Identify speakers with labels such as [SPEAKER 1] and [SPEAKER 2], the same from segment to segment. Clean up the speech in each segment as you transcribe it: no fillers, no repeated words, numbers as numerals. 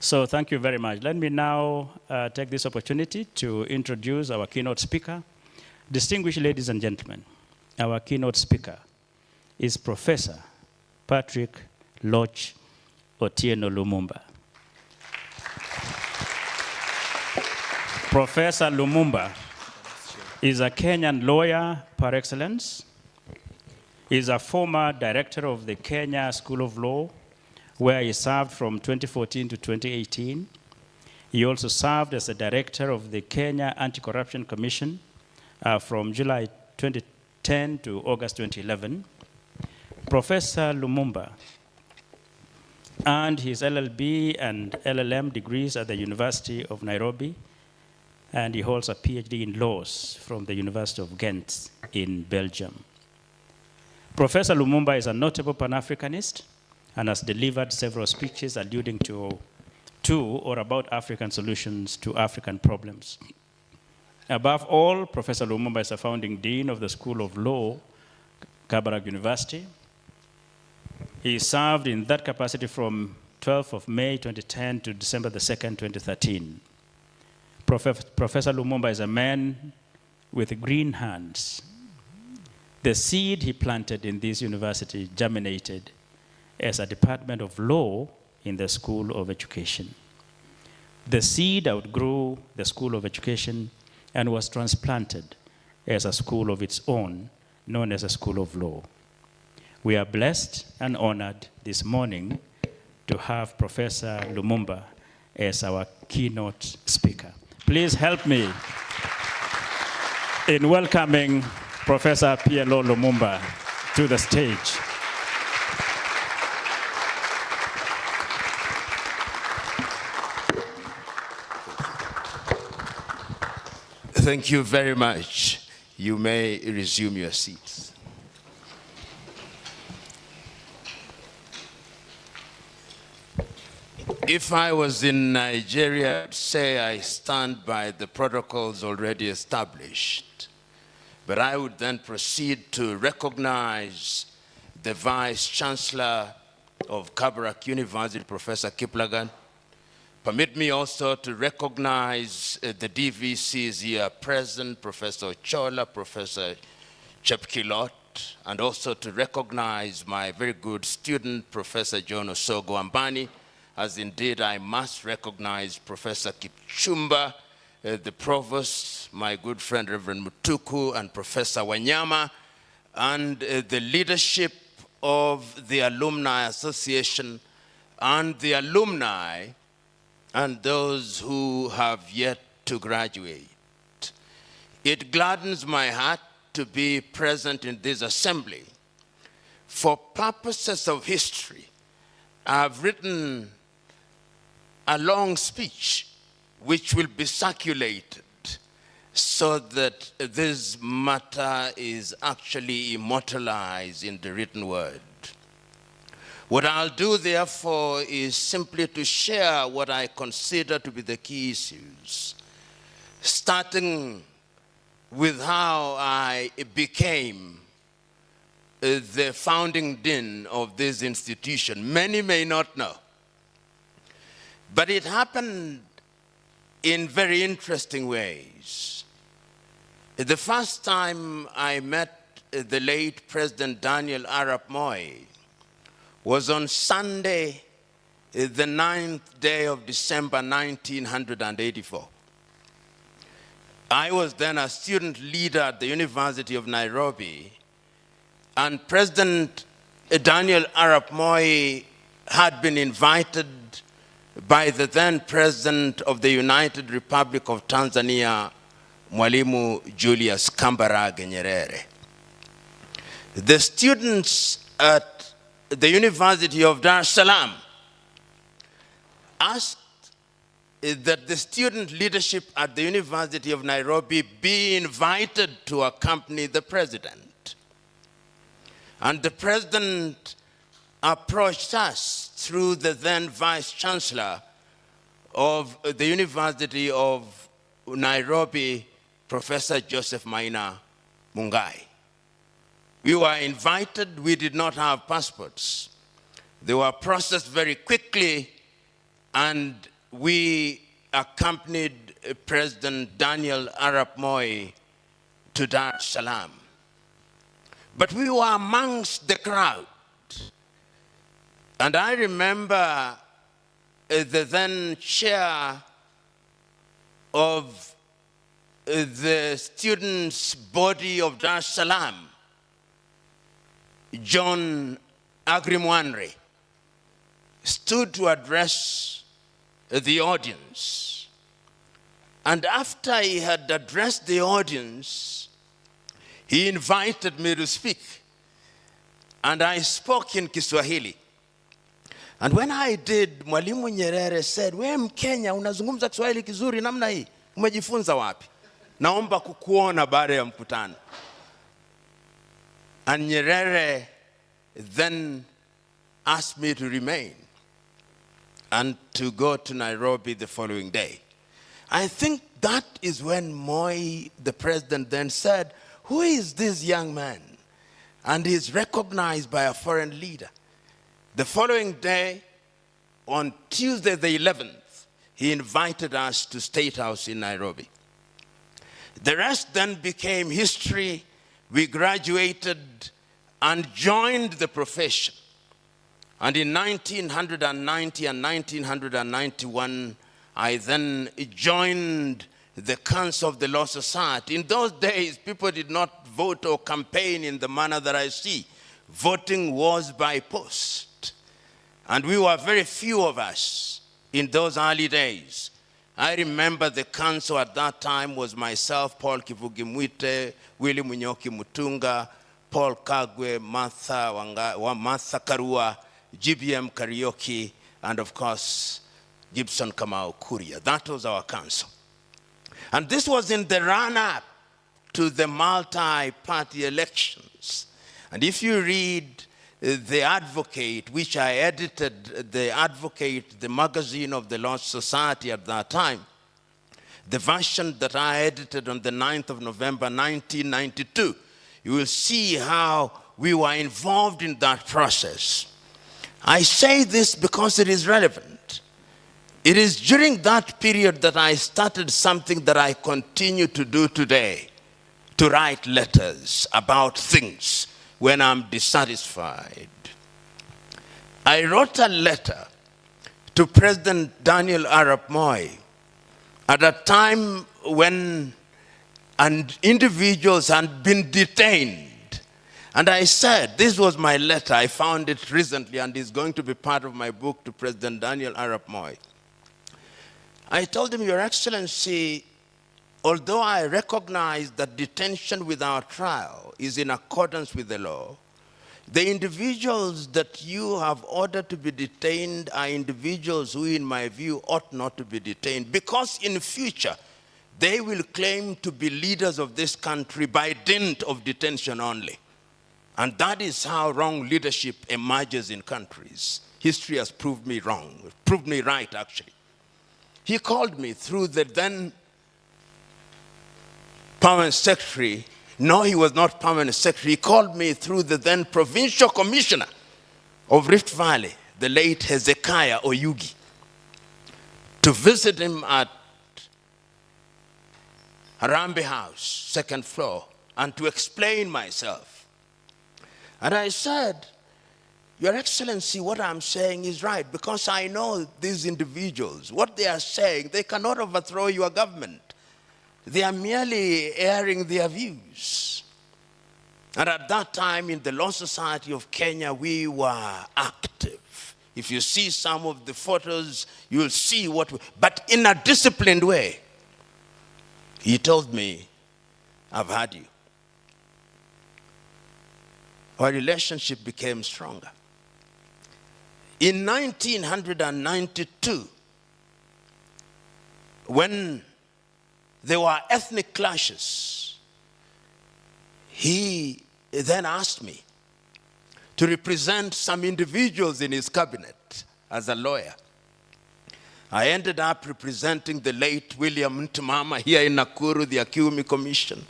[SPEAKER 1] So thank you very much. Let me now take this opportunity to introduce our keynote speaker. Distinguished ladies and gentlemen, our keynote speaker is Professor Patrick Loch Otieno Lumumba. Professor Lumumba is a Kenyan lawyer par excellence. He is a former director of the Kenya School of Law, where he served from 2014 to 2018. He also served as a director of the Kenya Anti-Corruption Commission from July 2010 to August 2011. Professor Lumumba earned his LLB and LLM degrees at the University of Nairobi, and he holds a PhD in laws from the University of Ghent in Belgium. Professor Lumumba is a notable Pan-Africanist and has delivered several speeches alluding to or about African solutions to African problems. Above all, Professor Lumumba is a founding dean of the School of Law, Kabarak University. He served in that capacity from 12th of May 2010 to December the 2nd, 2013. Professor Lumumba is a man with green hands. The seed he planted in this university germinated as a Department of Law in the School of Education. The seed outgrew the School of Education and was transplanted as a school of its own, known as a School of Law. We are blessed and honored this morning to have Professor Lumumba as our keynote speaker. Please help me in welcoming Professor PLO Lumumba to the stage.
[SPEAKER 2] Thank you very much. You may resume your seats. If I was in Nigeria, I'd say I stand by the protocols already established. But I would then proceed to recognize the Vice Chancellor of Kabarak University, Professor Kiplagan. Permit me also to recognize the DVCs here present, Professor Chola, Professor Chepkilot, and also to recognize my very good student, Professor John Osogo Ambani, as indeed I must recognize Professor Kipchumba, the Provost, my good friend Reverend Mutuku, and Professor Wanyama, and the leadership of the Alumni Association and the alumni and those who have yet to graduate. It gladdens my heart to be present in this assembly. For purposes of history, I've written a long speech which will be circulated so that this matter is actually immortalized in the written word. What I'll do, therefore, is simply to share what I consider to be the key issues, starting with how I became the founding dean of this institution. Many may not know, but it happened in very interesting ways. The first time I met the late President Daniel Arap Moi was on Sunday, the 9th day of December, 1984. I was then a student leader at the University of Nairobi, and President Daniel Arap Moi had been invited by the then President of the United Republic of Tanzania, Mwalimu Julius Kambarage Nyerere. The students at the University of Dar es Salaam asked that the student leadership at the University of Nairobi be invited to accompany the president. And the president approached us through the then Vice Chancellor of the University of Nairobi, Professor Joseph Maina Mungai. We were invited. We did not have passports. They were processed very quickly, and we accompanied President Daniel Arap Moi to Dar es Salaam. But we were amongst the crowd. And I remember the then chair of the students' body of Dar es Salaam, John Agrimwanre, stood to address the audience. And after he had addressed the audience, he invited me to speak. And I spoke in Kiswahili. And when I did, Mwalimu Nyerere said, "We Mkenya, unazungumza Kiswahili kizuri namna hii. Umejifunza wapi? Naomba kukuona baada ya mkutano." And Nyerere then asked me to remain and to go to Nairobi the following day. I think that is when Moi, the president, then said, "Who is this young man?" And he's recognized by a foreign leader. The following day, on Tuesday the 11th, he invited us to State House in Nairobi. The rest then became history. We graduated and joined the profession. And in 1990 and 1991, I then joined the Council of the Law Society. In those days, people did not vote or campaign in the manner that I see. Voting was by post. And we were very few of us in those early days. I remember the council at that time was myself, Paul Kivugimwite, Willie Munyoki Mutunga, Paul Kagwe, Martha Karua, GBM Karaoke, and of course, Gibson Kamau Kuria. That was our council. And this was in the run-up to the multi-party elections. And if you read The Advocate, which I edited, The Advocate, the magazine of the Law Society at that time, the version that I edited on the 9th of November, 1992, you will see how we were involved in that process. I say this because it is relevant. It is during that period that I started something that I continue to do today, to write letters about things when I'm dissatisfied. I wrote a letter to President Daniel Arap Moi at a time when individuals had been detained. And I said, this was my letter, I found it recently and it's going to be part of my book to President Daniel Arap Moi. I told him, "Your Excellency, although I recognize that detention without trial is in accordance with the law, the individuals that you have ordered to be detained are individuals who, in my view, ought not to be detained, because in future, they will claim to be leaders of this country by dint of detention only. And that is how wrong leadership emerges in countries. History has proved me wrong, proved me right, actually." He called me through the then permanent secretary. No, he was not permanent secretary. He called me through the then provincial commissioner of Rift Valley, the late Hezekiah Oyugi, to visit him at Harambee House, 2nd floor, and to explain myself. And I said, "Your Excellency, what I'm saying is right, because I know these individuals. What they are saying, they cannot overthrow your government. They are merely airing their views." And at that time, in the Law Society of Kenya, we were active. If you see some of the photos, you'll see but in a disciplined way. He told me, "I've had you." Our relationship became stronger. In 1992, when there were ethnic clashes, he then asked me to represent some individuals in his cabinet as a lawyer. I ended up representing the late William Ntumama here in Nakuru, the Akiumi Commission,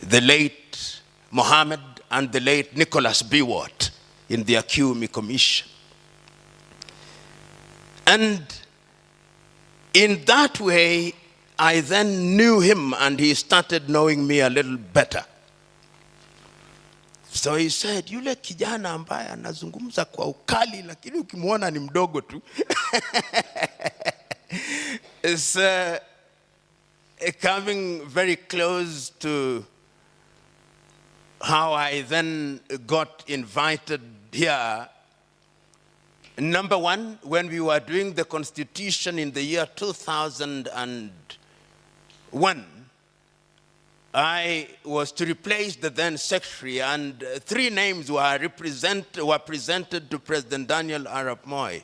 [SPEAKER 2] the late Mohammed and the late Nicholas Biwott in the Akiumi Commission. And in that way, I then knew him and he started knowing me a little better. So he said, yule kijana ambaye anazungumza kwa ukali lakini ukimwona ni mdogo tu. It's coming very close to how I then got invited here. Number one, when we were doing the Constitution in the year 2001, I was to replace the then secretary, and three names were presented to President Daniel Arap Moi.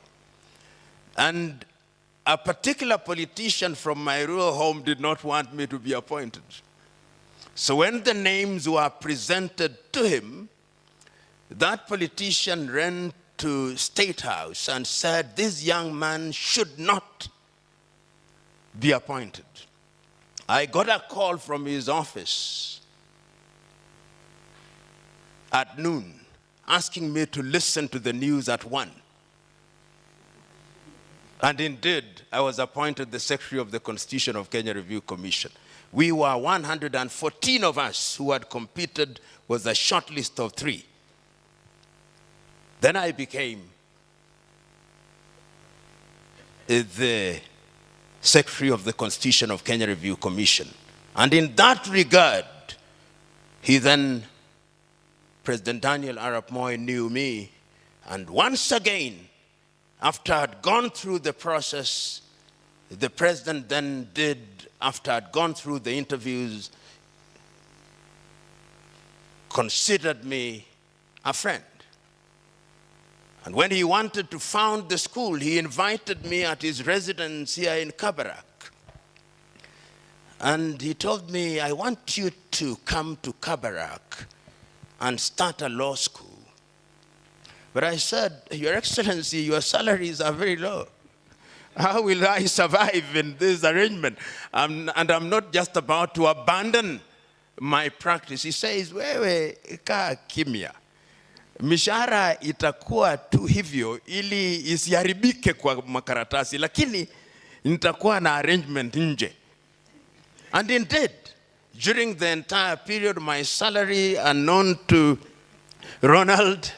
[SPEAKER 2] And a particular politician from my rural home did not want me to be appointed. So when the names were presented to him, that politician ran to State House and said, this young man should not be appointed. I got a call from his office at noon asking me to listen to the news at 1. And indeed, I was appointed the Secretary of the Constitution of Kenya Review Commission. We were 114 of us who had competed, was a short list of 3. Then I became the Secretary of the Constitution of Kenya Review Commission. And in that regard, President Daniel Arap Moi knew me. And once again, after I'd gone through the process, the president then did, after I'd gone through the interviews, considered me a friend. And when he wanted to found the school, he invited me at his residence here in Kabarak. And he told me, I want you to come to Kabarak and start a law school. But I said, Your Excellency, your salaries are very low. How will I survive in this arrangement? And I'm not just about to abandon my practice. He says, wewe kaa kimya. Mishahara itakuwa tu hivyo ili isiharibike kwa makaratasi, lakini nitakuwa na arrangement nje. And indeed, during the entire period, my salary, unknown to Ronald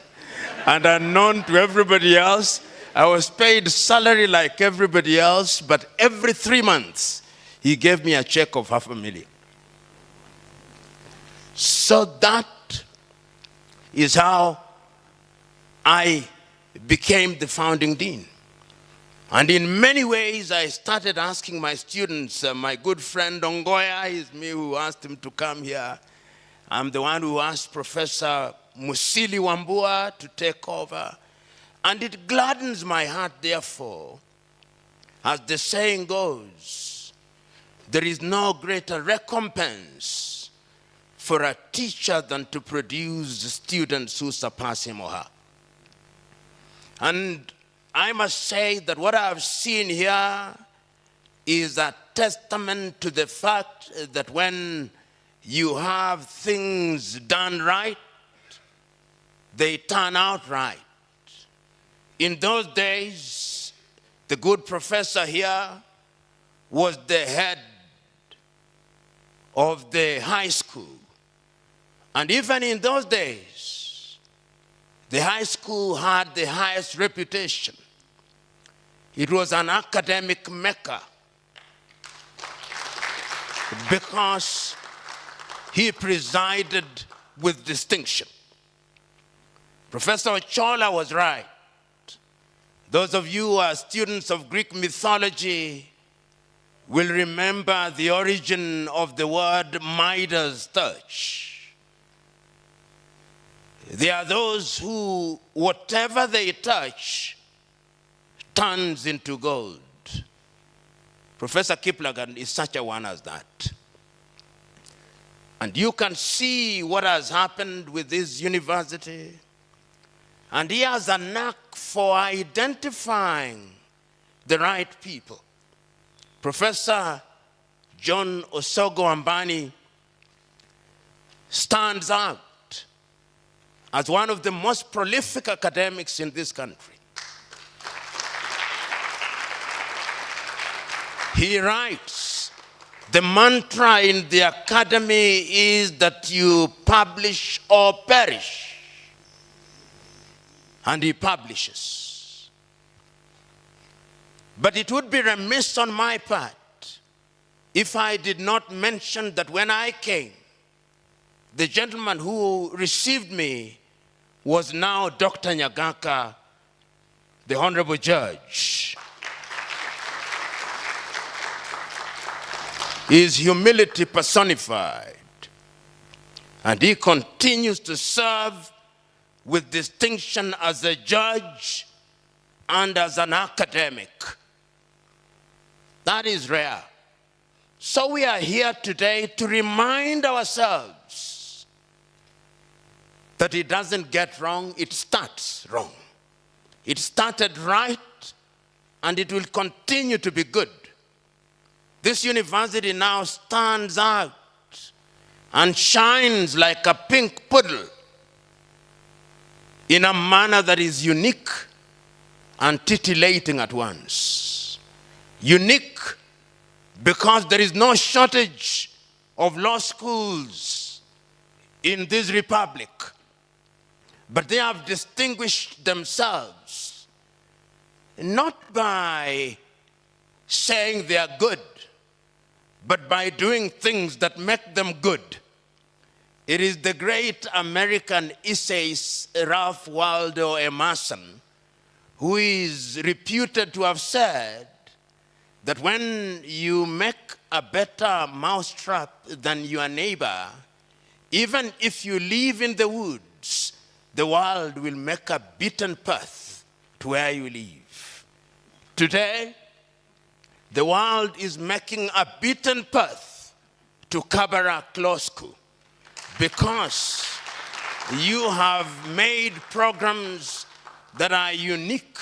[SPEAKER 2] and unknown to everybody else, I was paid salary like everybody else, but every 3 months, he gave me a check of $500,000. So that is how I became the founding dean. And in many ways, I started asking my students, my good friend Ongoya is me who asked him to come here. I'm the one who asked Professor Musili Wambua to take over. And it gladdens my heart, therefore, as the saying goes, there is no greater recompense for a teacher than to produce students who surpass him or her. And I must say that what I've seen here is a testament to the fact that when you have things done right, they turn out right. In those days, the good professor here was the head of the high school. And even in those days, the high school had the highest reputation. It was an academic mecca because he presided with distinction. Professor Ochola was right. Those of you who are students of Greek mythology will remember the origin of the word Midas touch. There are those who, whatever they touch, turns into gold. Professor Kiplagan is such a one as that. And you can see what has happened with this university. And he has a knack for identifying the right people. Professor John Osogo Ambani stands out as one of the most prolific academics in this country. He writes, the mantra in the academy is that you publish or perish. And he publishes. But it would be remiss on my part if I did not mention that when I came, the gentleman who received me was now Dr. Nyagaka, the Honorable Judge. His humility personified. And he continues to serve with distinction as a judge and as an academic. That is rare. So we are here today to remind ourselves that it doesn't get wrong, it starts wrong. It started right, and it will continue to be good. This university now stands out and shines like a pink poodle in a manner that is unique and titillating at once. Unique because there is no shortage of law schools in this republic. But they have distinguished themselves not by saying they are good, but by doing things that make them good. It is the great American essayist Ralph Waldo Emerson who is reputed to have said that when you make a better mousetrap than your neighbor, even if you live in the woods, the world will make a beaten path to where you live. Today, the world is making a beaten path to Kabarak Law School because you have made programs that are unique,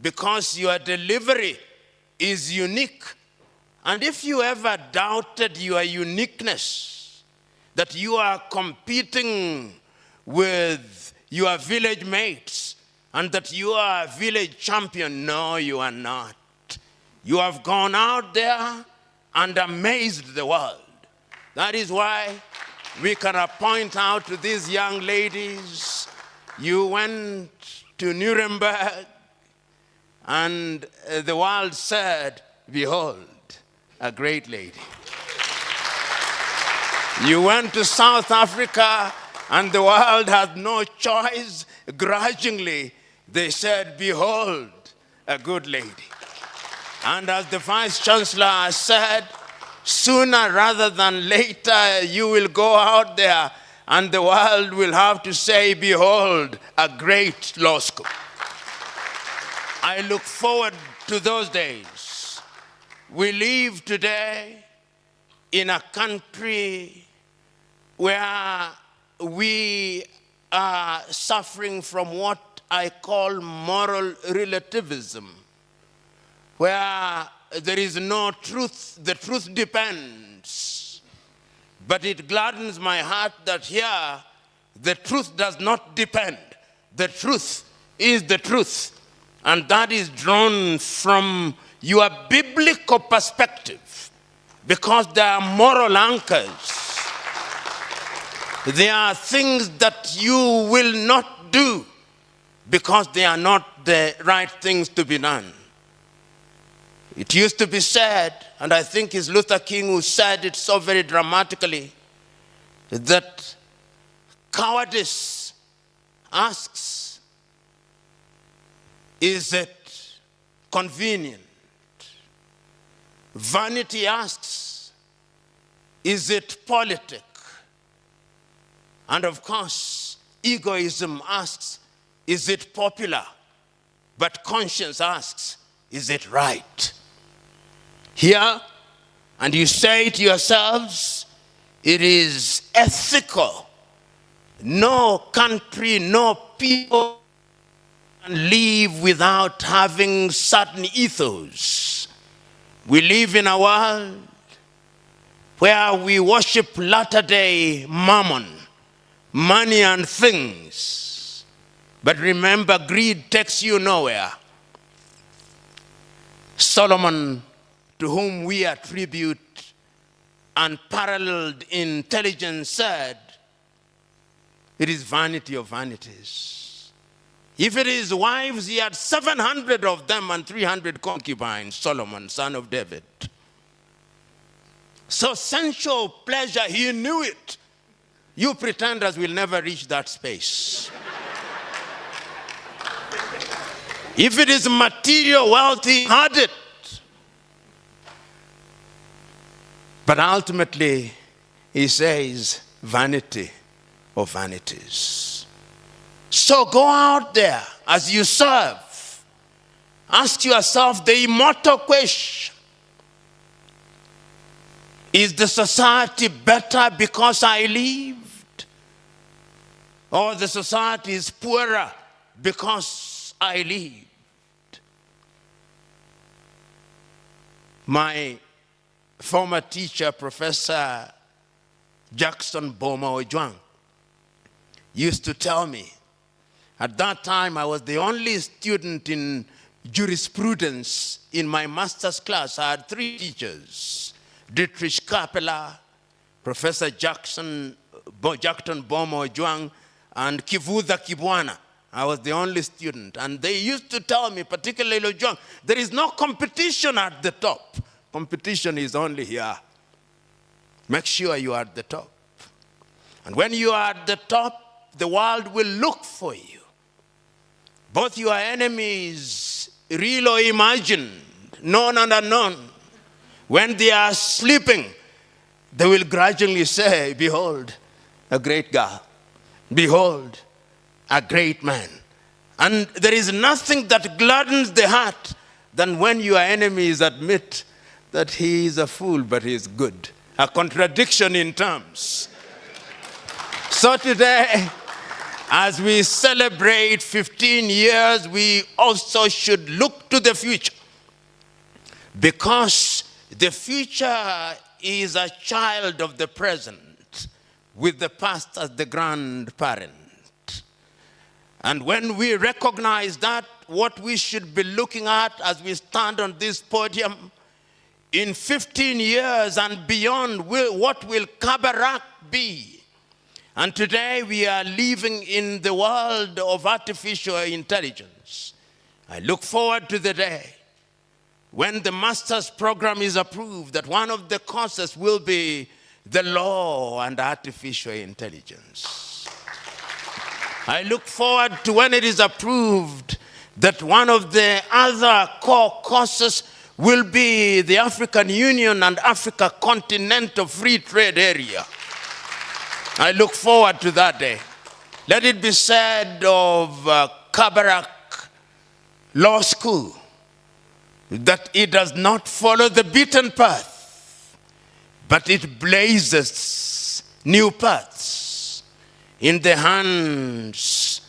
[SPEAKER 2] because your delivery is unique. And if you ever doubted your uniqueness, that you are competing with your village mates and that you are a village champion, no, you are not. You have gone out there and amazed the world. That is why we can point out to these young ladies, you went to Nuremberg and the world said, behold, a great lady. You went to South Africa and the world had no choice. Grudgingly, they said, behold, a good lady. And as the Vice Chancellor said, sooner rather than later, you will go out there and the world will have to say, behold, a great law school. I look forward to those days. We live today in a country where we are suffering from what I call moral relativism, where there is no truth, the truth depends. But it gladdens my heart that here, the truth does not depend. The truth is the truth. And that is drawn from your biblical perspective, because there are moral anchors. There are things that you will not do because they are not the right things to be done. It used to be said, and I think it's Luther King who said it so very dramatically, that cowardice asks, is it convenient? Vanity asks, is it politic? And of course, egoism asks, is it popular? But conscience asks, is it right? Here, and you say to yourselves, it is ethical. No country, no people can live without having certain ethos. We live in a world where we worship latter-day mammon, money and things. But remember, greed takes you nowhere. Solomon to whom we attribute unparalleled intelligence, said, it is vanity of vanities. If it is wives, he had 700 of them and 300 concubines, Solomon, son of David. So sensual pleasure, he knew it. You pretenders will never reach that space. If it is material wealth, he had it. But ultimately, he says, vanity of vanities. So go out there as you serve. Ask yourself the immortal question. Is the society better because I lived? Or the society is poorer because I lived? My former teacher, Professor Jackson Boma Ojwang, used to tell me, at that time I was the only student in jurisprudence in my master's class. I had 3 teachers, Dietrich Kapela, Professor Jackson Boma Ojwang, and Kivuza Kibwana. I was the only student. And they used to tell me, particularly Ojwang, there is no competition at the top. Competition is only here. Make sure you are at the top. And when you are at the top, the world will look for you. Both your enemies, real or imagined, known and unknown, when they are sleeping, they will grudgingly say, behold, a great girl. Behold, a great man. And there is nothing that gladdens the heart than when your enemies admit that he is a fool, but he is good. A contradiction in terms. So today, as we celebrate 15 years, we also should look to the future. Because the future is a child of the present, with the past as the grandparent. And when we recognize that, what we should be looking at as we stand on this podium, in 15 years and beyond, what will Kabarak be? And today we are living in the world of artificial intelligence. I look forward to the day when the master's program is approved, that one of the courses will be the law and artificial intelligence. I look forward to when it is approved that one of the other core courses will be the African Union and Africa Continental Free Trade Area. I look forward to that day. Let it be said of Kabarak Law School that it does not follow the beaten path, but it blazes new paths in the hands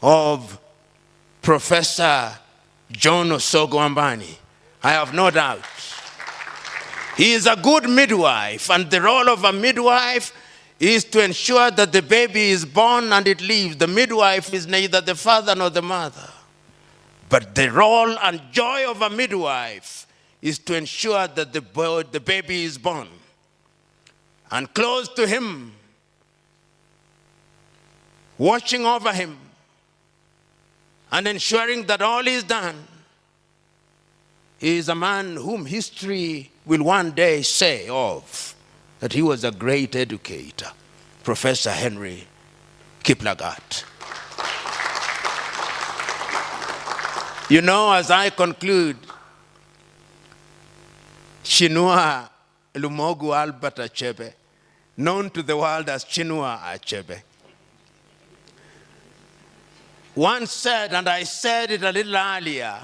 [SPEAKER 2] of Professor John Osogo-Ambani. I have no doubt. He is a good midwife, and the role of a midwife is to ensure that the baby is born and it lives. The midwife is neither the father nor the mother. But the role and joy of a midwife is to ensure that the baby is born. And close to him, watching over him, and ensuring that all is done, is a man whom history will one day say of that he was a great educator, Professor Henry Kiplagat. You know, as I conclude, Chinua Lumogu Albert Achebe, known to the world as Chinua Achebe, once said, and I said it a little earlier,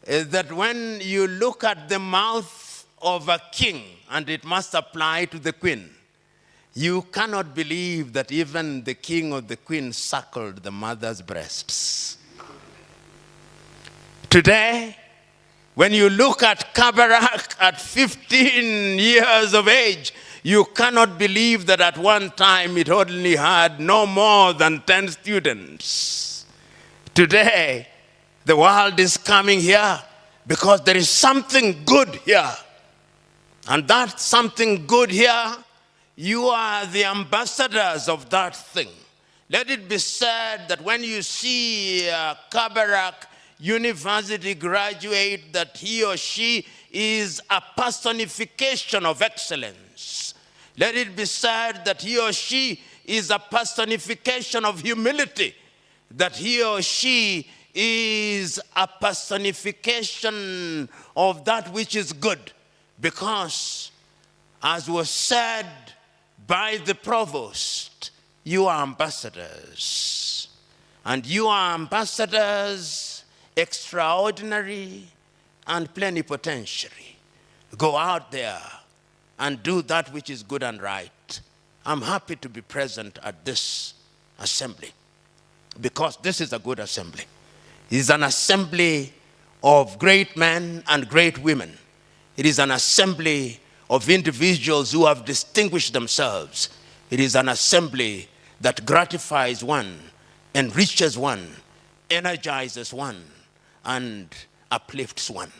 [SPEAKER 2] is that when you look at the mouth of a king, and it must apply to the queen, you cannot believe that even the king or the queen suckled the mother's breasts. Today, when you look at Kabarak at 15 years of age, you cannot believe that at one time it only had no more than 10 students. Today, the world is coming here because there is something good here. And that something good here, you are the ambassadors of that thing. Let it be said that when you see a Kabarak University graduate, that he or she is a personification of excellence. Let it be said that he or she is a personification of humility, that he or she is a personification of that which is good. Because, as was said by the provost, you are ambassadors. And you are ambassadors extraordinary and plenipotentiary. Go out there and do that which is good and right. I'm happy to be present at this assembly, because this is a good assembly. It is an assembly of great men and great women. It is an assembly of individuals who have distinguished themselves. It is an assembly that gratifies one, enriches one, energizes one, and uplifts one.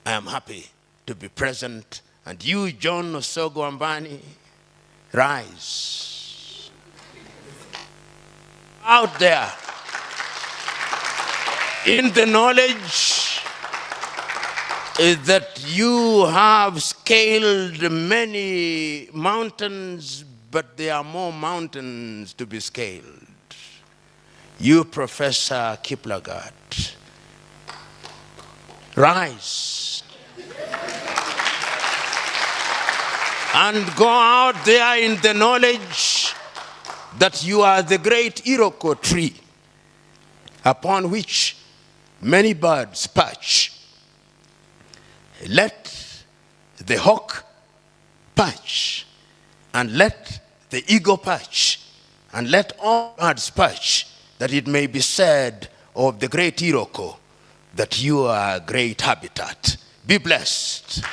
[SPEAKER 2] I am happy to be present. And you, John Osogo Ambani, rise. Out there, in the knowledge that you have scaled many mountains, but there are more mountains to be scaled. You, Professor Kiplagat, rise and go out there in the knowledge that you are the great Iroko tree upon which many birds perch. Let the hawk perch, and let the eagle perch, and let all birds perch, that it may be said of the great Iroko that you are a great habitat. Be blessed.